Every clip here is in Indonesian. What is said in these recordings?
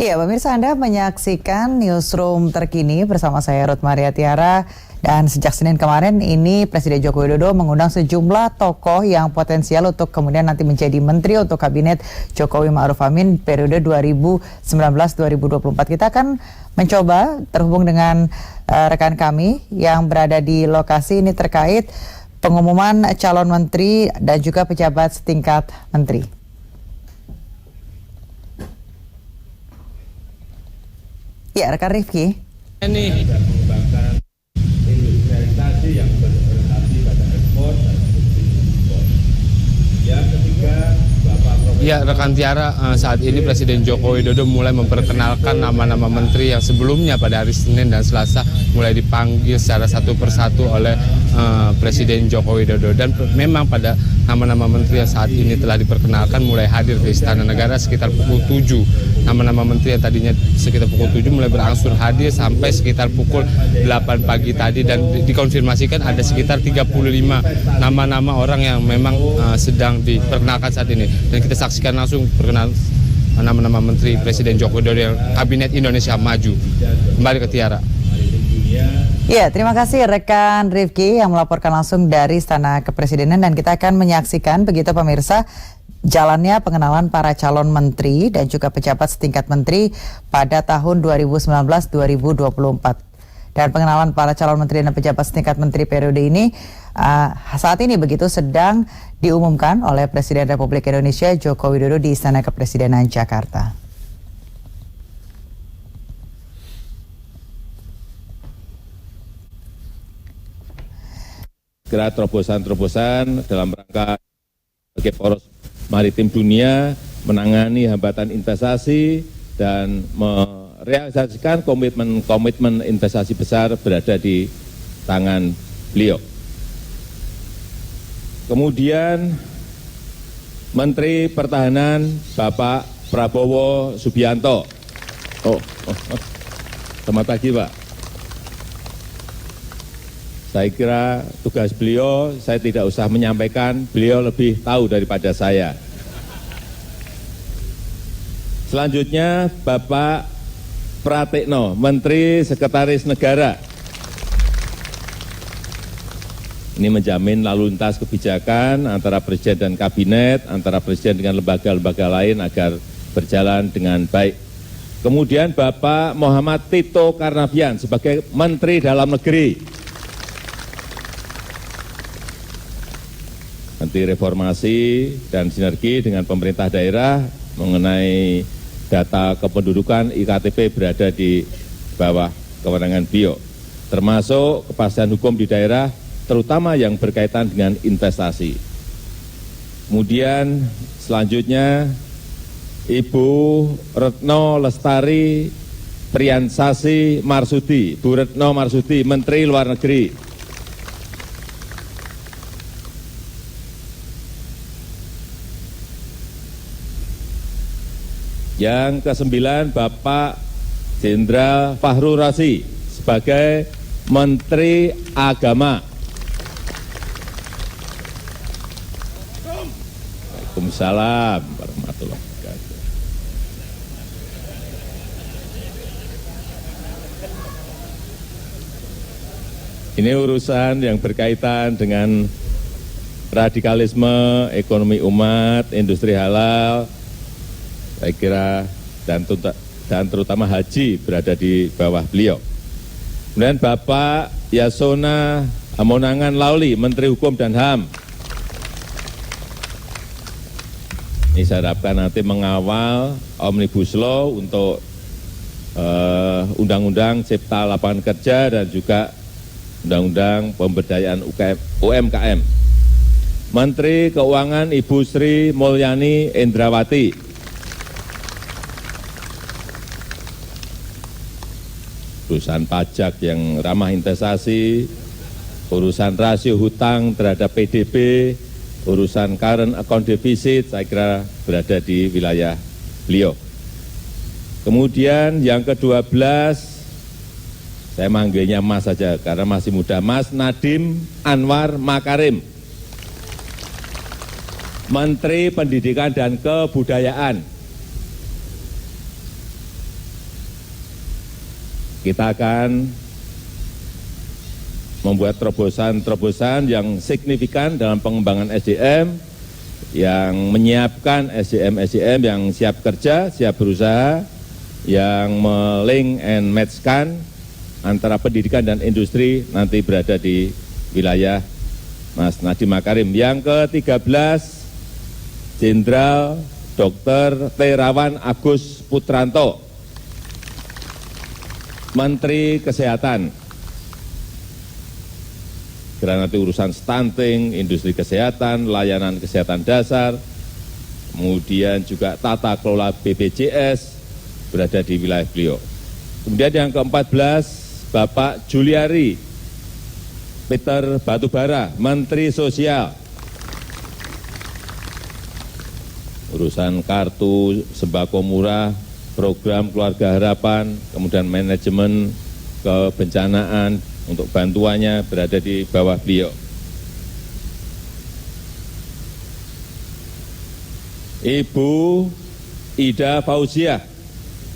Iya, pemirsa, Anda menyaksikan Newsroom terkini bersama saya Ruth Maria Tiara. Dan sejak Senin kemarin ini Presiden Joko Widodo mengundang sejumlah tokoh yang potensial untuk kemudian nanti menjadi menteri untuk kabinet Jokowi Ma'ruf Amin periode 2019-2024. Kita akan mencoba terhubung dengan rekan kami yang berada di lokasi ini terkait pengumuman calon menteri dan juga pejabat setingkat menteri. Ya, rekan Rifki. Ini mengembangkan industrialisasi yang berorientasi pada ekspor dan ekspor. Yang ketiga, Bapak Profesor. Ya, rekan Tiara, saat ini Presiden Joko Widodo mulai memperkenalkan nama-nama menteri yang sebelumnya pada hari Senin dan Selasa mulai dipanggil secara satu persatu oleh Presiden Joko Widodo. Dan memang pada nama-nama menteri yang saat ini telah diperkenalkan mulai hadir ke Istana Negara sekitar pukul 7. Nama-nama menteri yang tadinya sekitar pukul 7 mulai berangsur hadir sampai sekitar pukul 8 pagi tadi, dan dikonfirmasikan ada sekitar 35 nama-nama orang yang memang sedang diperkenalkan saat ini. Dan kita saksikan langsung perkenalan nama-nama menteri Presiden Joko Widodo yang Kabinet Indonesia Maju. Kembali ke Tiara. Ya, terima kasih rekan Rifki yang melaporkan langsung dari Istana Kepresidenan, dan kita akan menyaksikan begitu pemirsa jalannya pengenalan para calon menteri dan juga pejabat setingkat menteri pada tahun 2019-2024. Dan pengenalan para calon menteri dan pejabat setingkat menteri periode ini saat ini begitu sedang diumumkan oleh Presiden Republik Indonesia Joko Widodo di Istana Kepresidenan Jakarta. Segera terobosan-terobosan dalam rangka sebagai poros maritim dunia menangani hambatan investasi dan merealisasikan komitmen investasi besar berada di tangan beliau. Kemudian Menteri Pertahanan Bapak Prabowo Subianto. Selamat pagi, Pak. Saya kira tugas beliau saya tidak usah menyampaikan, beliau lebih tahu daripada saya. Selanjutnya Bapak Pratikno, Menteri Sekretaris Negara. Ini menjamin lalu lintas kebijakan antara Presiden dan Kabinet, antara Presiden dengan lembaga-lembaga lain agar berjalan dengan baik. Kemudian Bapak Muhammad Tito Karnavian sebagai Menteri Dalam Negeri. Nanti reformasi dan sinergi dengan pemerintah daerah mengenai data kependudukan IKTP berada di bawah kewenangan beliau, termasuk kepastian hukum di daerah, terutama yang berkaitan dengan investasi. Kemudian selanjutnya Ibu Retno Lestari Priyansasi Marsudi, Bu Retno Marsudi, Menteri Luar Negeri. Yang ke-9, Bapak Jenderal Fahru Razi sebagai Menteri Agama. Waalaikumsalam warahmatullahi wabarakatuh. Ini urusan yang berkaitan dengan radikalisme, ekonomi umat, industri halal, saya kira, dan terutama haji berada di bawah beliau. Kemudian Bapak Yasona Amonangan Lauli, Menteri Hukum dan HAM. Ini saya harapkan nanti mengawal Omnibus Law untuk Undang-Undang Cipta Lapangan Kerja dan juga Undang-Undang Pemberdayaan UMKM. Menteri Keuangan Ibu Sri Mulyani Indrawati. Urusan pajak yang ramah investasi, urusan rasio hutang terhadap PDB, urusan current account deficit, saya kira berada di wilayah beliau. Kemudian yang ke-12, saya manggilnya Mas saja karena masih muda, Mas Nadiem Anwar Makarim, Menteri Pendidikan dan Kebudayaan. kita akan membuat terobosan-terobosan yang signifikan dalam pengembangan SDM, yang menyiapkan SDM yang siap kerja, siap berusaha, yang melink and match-kan antara pendidikan dan industri nanti berada di wilayah Mas Nadiem Makarim. Yang ke-13, Jenderal Dr. Terawan Agus Putranto, Menteri Kesehatan. Karena nanti urusan stunting, industri kesehatan, layanan kesehatan dasar, kemudian juga tata kelola BPJS berada di wilayah beliau. Kemudian yang ke-14, Bapak Juliari Peter Batubara, Menteri Sosial. Urusan kartu sembako murah, program Keluarga Harapan, kemudian manajemen kebencanaan untuk bantuannya berada di bawah beliau. Ibu Ida Fauziah,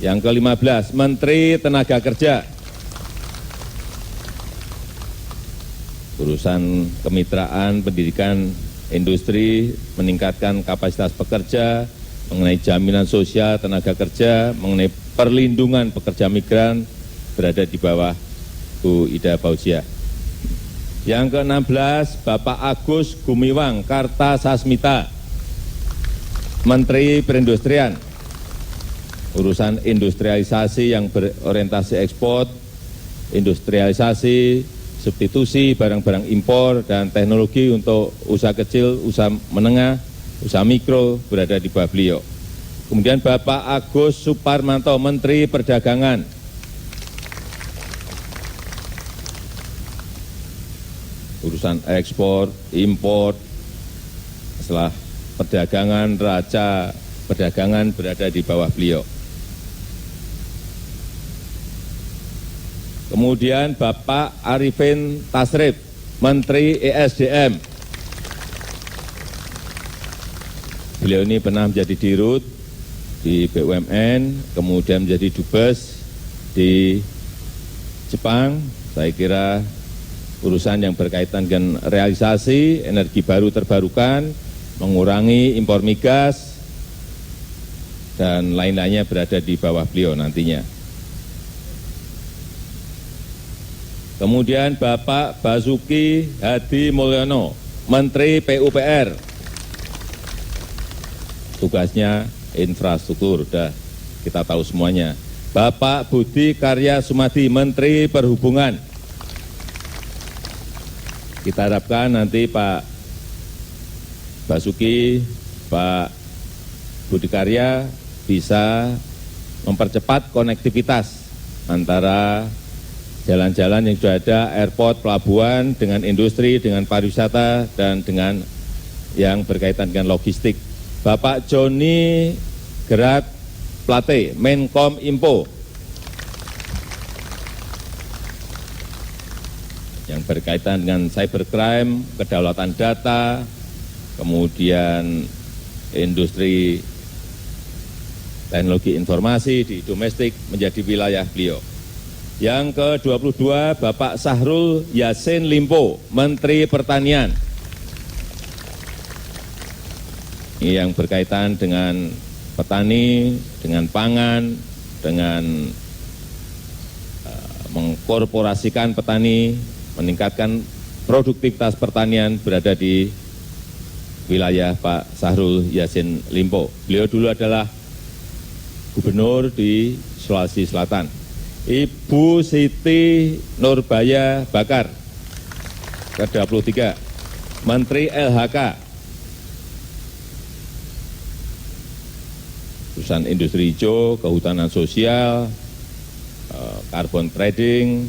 yang ke-15, Menteri Tenaga Kerja. Urusan kemitraan, pendidikan, industri, meningkatkan kapasitas pekerja, mengenai jaminan sosial tenaga kerja, mengenai perlindungan pekerja migran, berada di bawah Bu Ida Fauziah. Yang ke-16, Bapak Agus Gumiwang Kartasasmita, Menteri Perindustrian. Urusan industrialisasi yang berorientasi ekspor, industrialisasi, substitusi barang-barang impor, dan teknologi untuk usaha kecil, usaha menengah, usaha mikro berada di bawah beliau. Kemudian Bapak Agus Suparmanto, Menteri Perdagangan. Urusan ekspor, impor, setelah perdagangan, raca perdagangan berada di bawah beliau. Kemudian Bapak Arifin Tasrif, Menteri ESDM. Beliau ini pernah menjadi dirut di BUMN, kemudian menjadi dubes di Jepang. Saya kira urusan yang berkaitan dengan realisasi energi baru terbarukan, mengurangi impor migas, dan lain-lainnya berada di bawah beliau nantinya. Kemudian Bapak Basuki Hadi Mulyono, Menteri PUPR. Tugasnya infrastruktur, sudah kita tahu semuanya. Bapak Budi Karya Sumadi, Menteri Perhubungan. Kita harapkan nanti Pak Basuki, Pak Budi Karya bisa mempercepat konektivitas antara jalan-jalan yang sudah ada, airport, pelabuhan, dengan industri, dengan pariwisata, dan dengan yang berkaitan dengan logistik. Bapak Joni Gerat Plate, Menkom Info, yang berkaitan dengan cybercrime, kedaulatan data, kemudian industri teknologi informasi di domestik menjadi wilayah beliau. Yang ke-22, Bapak Sahrul Yassin Limpo, Menteri Pertanian. Ini yang berkaitan dengan petani, dengan pangan, dengan mengkorporasikan petani, meningkatkan produktivitas pertanian berada di wilayah Pak Sahrul Yassin Limpo. Beliau dulu adalah gubernur di Sulawesi Selatan. Ibu Siti Nurbaya Bakar, ke-23, Menteri LHK. Urusan industri hijau, kehutanan sosial, carbon trading,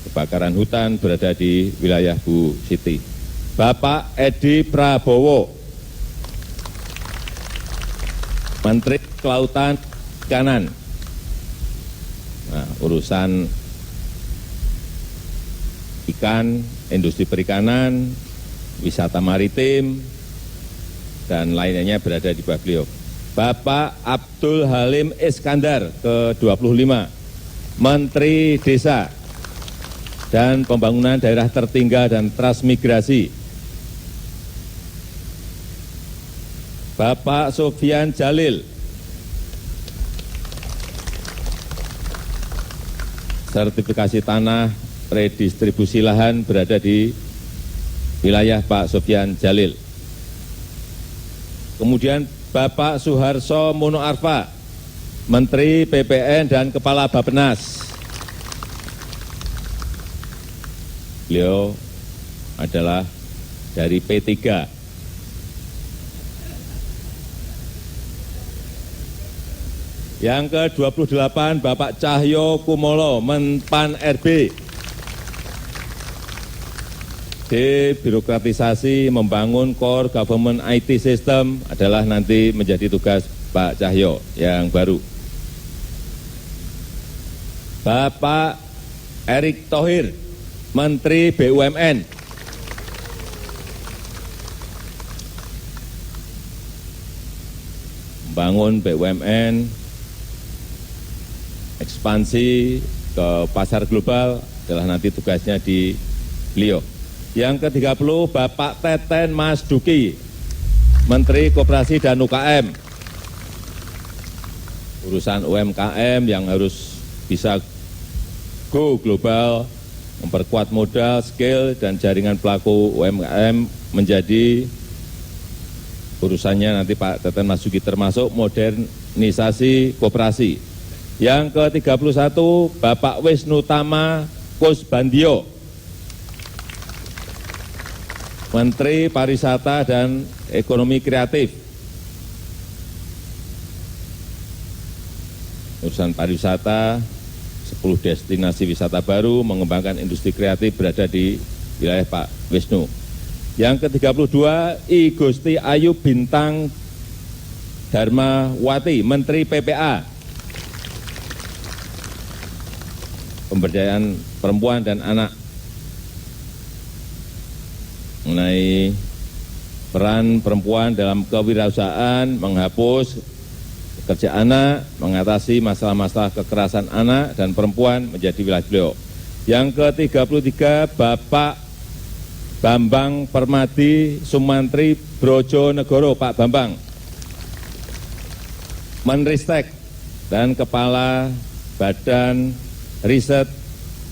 kebakaran hutan berada di wilayah Bu Siti. Bapak Edi Prabowo, Menteri Kelautan Perikanan. Nah, urusan ikan, industri perikanan, wisata maritim, dan lainnya berada di bawah beliau. Bapak Abdul Halim Iskandar, ke-25, Menteri Desa dan Pembangunan Daerah Tertinggal dan Transmigrasi, Bapak Sofyan Jalil, sertifikasi tanah redistribusi lahan berada di wilayah Pak Sofyan Jalil. Kemudian Bapak Suharso Mono Arfa, Menteri PPN dan Kepala Bappenas. Beliau adalah dari P3. Yang ke-28 Bapak Cahyo Kumolo, Menpan RB. Debirokratisasi membangun core government IT system adalah nanti menjadi tugas Pak Cahyo yang baru. Bapak Erick Thohir, Menteri BUMN. Membangun BUMN, ekspansi ke pasar global adalah nanti tugasnya di beliau. Yang ke-30 Bapak Teten Mas Duki, Menteri Koperasi dan UKM. Urusan UMKM yang harus bisa go global, memperkuat modal, skill, dan jaringan pelaku UMKM menjadi urusannya nanti Pak Teten Mas Duki, termasuk modernisasi koperasi. Yang ke-31 Bapak Wisnu Tama Kusbandio, Menteri Pariwisata dan Ekonomi Kreatif. Urusan pariwisata, 10 destinasi wisata baru, mengembangkan industri kreatif berada di wilayah Pak Wisnu. Yang ke-32 I Gusti Ayu Bintang Dharmawati, Menteri PPA, Pemberdayaan Perempuan dan Anak, mengenai peran perempuan dalam kewirausahaan, menghapus pekerja anak, mengatasi masalah-masalah kekerasan anak dan perempuan menjadi wilayah beliau. Yang ke-33 Bapak Bambang Permadi Sumantri Brojonegoro, Pak Bambang, Menristek dan Kepala Badan Riset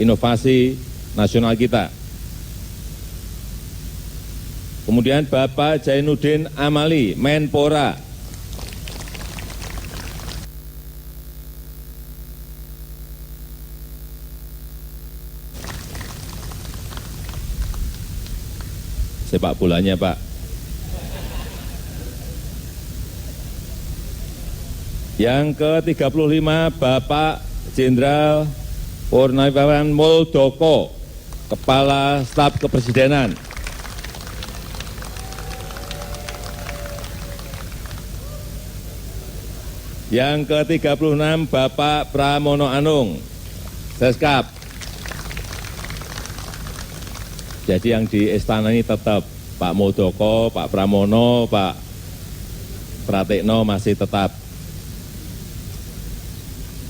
Inovasi Nasional kita. Kemudian Bapak Jainuddin Amali, Menpora. Sepak bolanya, Pak. Yang ke-35 Bapak Jenderal Purnawiawan Muldoko, Kepala Staf Kepresidenan. Yang ke-36 Bapak Pramono Anung, Seskap. Jadi yang di istana ini tetap Pak Muldoko, Pak Pramono, Pak Pratikno masih tetap.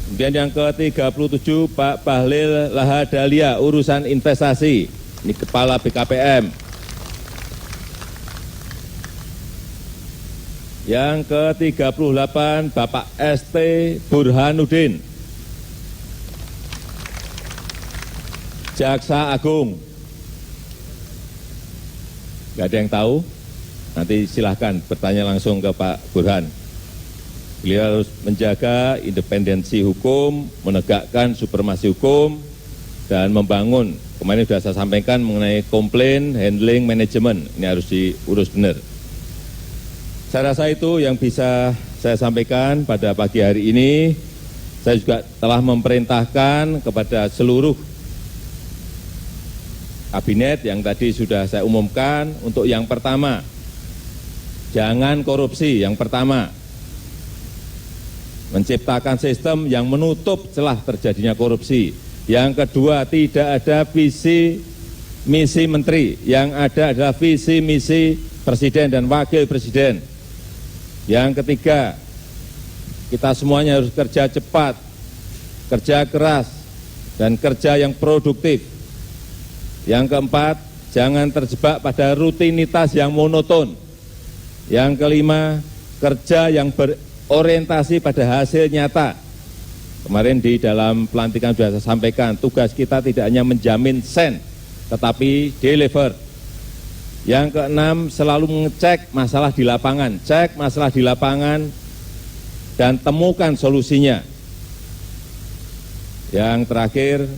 Kemudian yang ke-37 Pak Bahlil Lahadalia, urusan investasi, ini Kepala BKPM. Yang ke-38 Bapak ST Burhanuddin, Jaksa Agung. Nggak ada yang tahu? Nanti silahkan bertanya langsung ke Pak Burhan. Beliau harus menjaga independensi hukum, menegakkan supremasi hukum, dan membangun. Kemarin sudah saya sampaikan mengenai komplain, handling, manajemen. Ini harus diurus benar. Saya rasa itu yang bisa saya sampaikan pada pagi hari ini. Saya juga telah memerintahkan kepada seluruh kabinet yang tadi sudah saya umumkan untuk yang pertama, jangan korupsi. Yang pertama, menciptakan sistem yang menutup celah terjadinya korupsi. Yang kedua, tidak ada visi misi menteri, yang ada adalah visi misi presiden dan wakil presiden. Yang ketiga, kita semuanya harus kerja cepat, kerja keras, dan kerja yang produktif. Yang keempat, jangan terjebak pada rutinitas yang monoton. Yang kelima, kerja yang berorientasi pada hasil nyata. Kemarin di dalam pelantikan sudah saya sampaikan, tugas kita tidak hanya menjamin sen, tetapi deliver. Yang keenam, selalu mengecek masalah di lapangan. Cek masalah di lapangan dan temukan solusinya. Yang terakhir,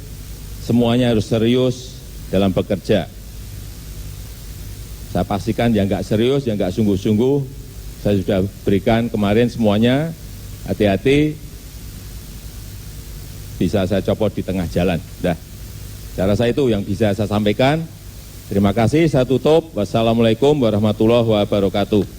semuanya harus serius dalam bekerja. Saya pastikan yang nggak serius, yang nggak sungguh-sungguh, saya sudah berikan kemarin semuanya, hati-hati, bisa saya copot di tengah jalan. Dah, cara saya itu yang bisa saya sampaikan. Terima kasih, saya tutup. Wassalamualaikum warahmatullahi wabarakatuh.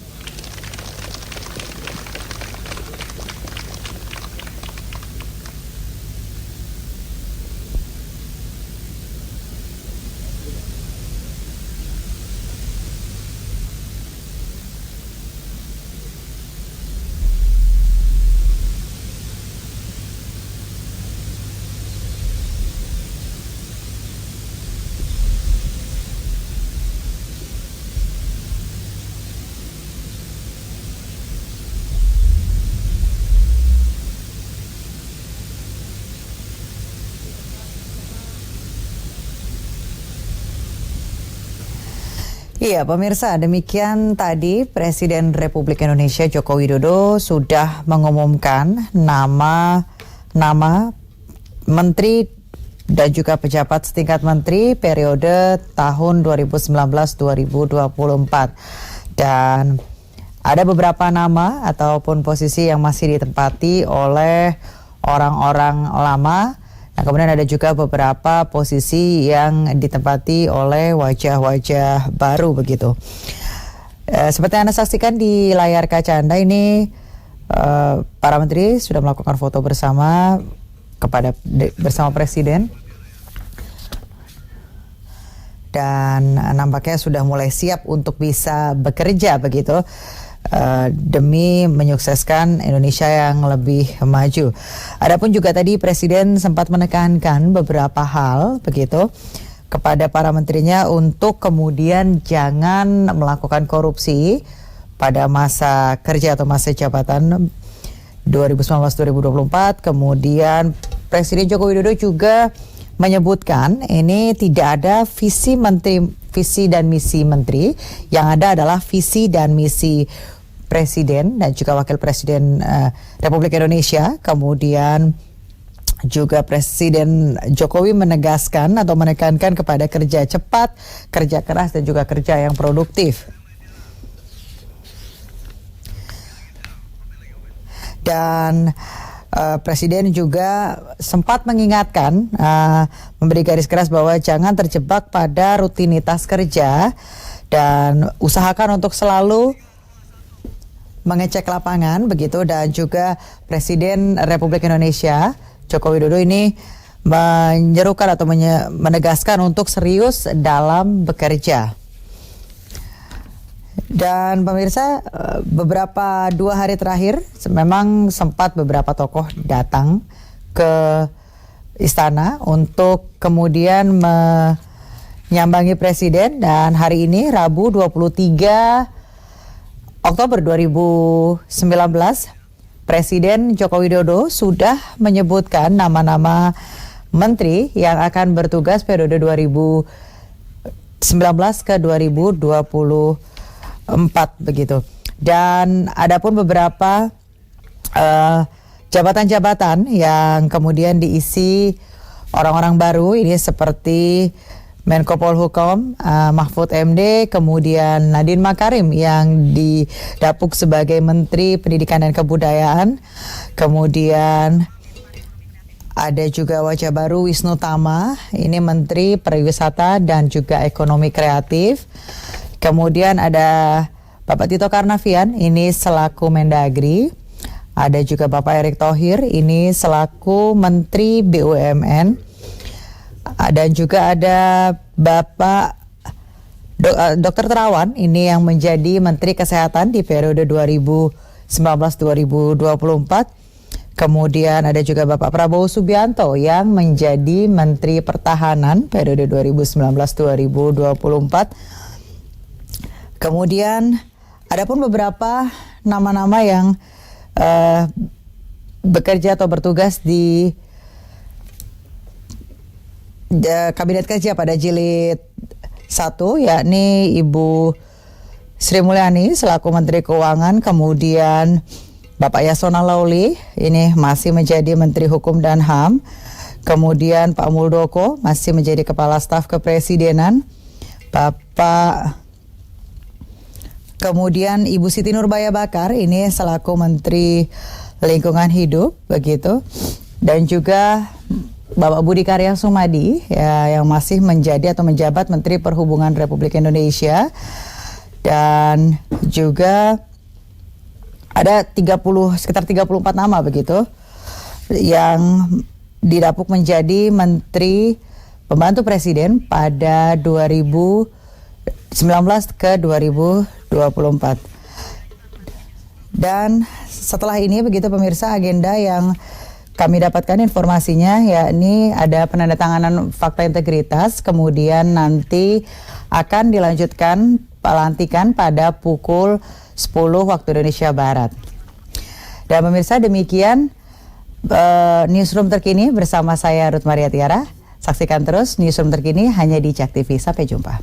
Iya, pemirsa, demikian tadi Presiden Republik Indonesia Joko Widodo sudah mengumumkan nama menteri dan juga pejabat setingkat menteri periode tahun 2019-2024. Dan ada beberapa nama ataupun posisi yang masih ditempati oleh orang-orang lama. Nah, kemudian ada juga beberapa posisi yang ditempati oleh wajah-wajah baru begitu. Seperti yang Anda saksikan di layar kaca Anda ini, para menteri sudah melakukan foto bersama bersama Presiden. Dan nampaknya sudah mulai siap untuk bisa bekerja begitu. Demi menyukseskan Indonesia yang lebih maju. Adapun juga tadi Presiden sempat menekankan beberapa hal begitu kepada para menterinya untuk kemudian jangan melakukan korupsi pada masa kerja atau masa jabatan 2019-2024. Kemudian Presiden Joko Widodo juga menyebutkan ini tidak ada visi dan misi menteri, yang ada adalah visi dan misi Presiden dan juga Wakil Presiden Republik Indonesia. Kemudian juga Presiden Jokowi menegaskan atau menekankan kepada kerja cepat, kerja keras dan juga kerja yang produktif. Dan Presiden juga sempat mengingatkan, memberi garis keras bahwa jangan terjebak pada rutinitas kerja dan usahakan untuk selalu mengecek lapangan begitu. Dan juga Presiden Republik Indonesia Joko Widodo ini menyerukan atau menegaskan untuk serius dalam bekerja. Dan pemirsa, beberapa 2 hari terakhir memang sempat beberapa tokoh datang ke istana untuk kemudian menyambangi Presiden. Dan hari ini Rabu 23 Oktober 2019, Presiden Joko Widodo sudah menyebutkan nama-nama menteri yang akan bertugas periode 2019 ke 2024 begitu. Dan adapun beberapa jabatan-jabatan yang kemudian diisi orang-orang baru ini seperti Menko Polhukam Mahfud MD, kemudian Nadiem Makarim yang didapuk sebagai Menteri Pendidikan dan Kebudayaan, kemudian ada juga wajah baru Wisnu Tama, ini Menteri Pariwisata dan juga Ekonomi Kreatif, kemudian ada Bapak Tito Karnavian, ini selaku Mendagri, ada juga Bapak Erick Thohir, ini selaku Menteri BUMN. Dan juga ada Bapak Dr. Terawan, ini yang menjadi Menteri Kesehatan di periode 2019-2024. Kemudian ada juga Bapak Prabowo Subianto yang menjadi Menteri Pertahanan periode 2019-2024. Kemudian ada pun beberapa nama-nama yang bekerja atau bertugas di Kabinet Kerja pada jilid 1, yakni Ibu Sri Mulyani selaku Menteri Keuangan, kemudian Bapak Yasona Lawli ini masih menjadi Menteri Hukum dan HAM, kemudian Pak Muldoko masih menjadi Kepala Staf Kepresidenan, kemudian Ibu Siti Nurbaya Bakar ini selaku Menteri Lingkungan Hidup begitu, dan juga Bapak Budi Karya Sumadi ya, yang masih menjadi atau menjabat Menteri Perhubungan Republik Indonesia, dan juga ada sekitar 34 nama begitu yang didapuk menjadi Menteri Pembantu Presiden pada 2019 ke 2024. Dan setelah ini begitu pemirsa, agenda yang kami dapatkan informasinya yakni ada penandatanganan fakta integritas, kemudian nanti akan dilanjutkan pelantikan pada pukul 10 waktu Indonesia Barat. Dan pemirsa, demikian Newsroom Terkini bersama saya Ruth Maria Tiara. Saksikan terus Newsroom Terkini hanya di JAK TV. Sampai jumpa.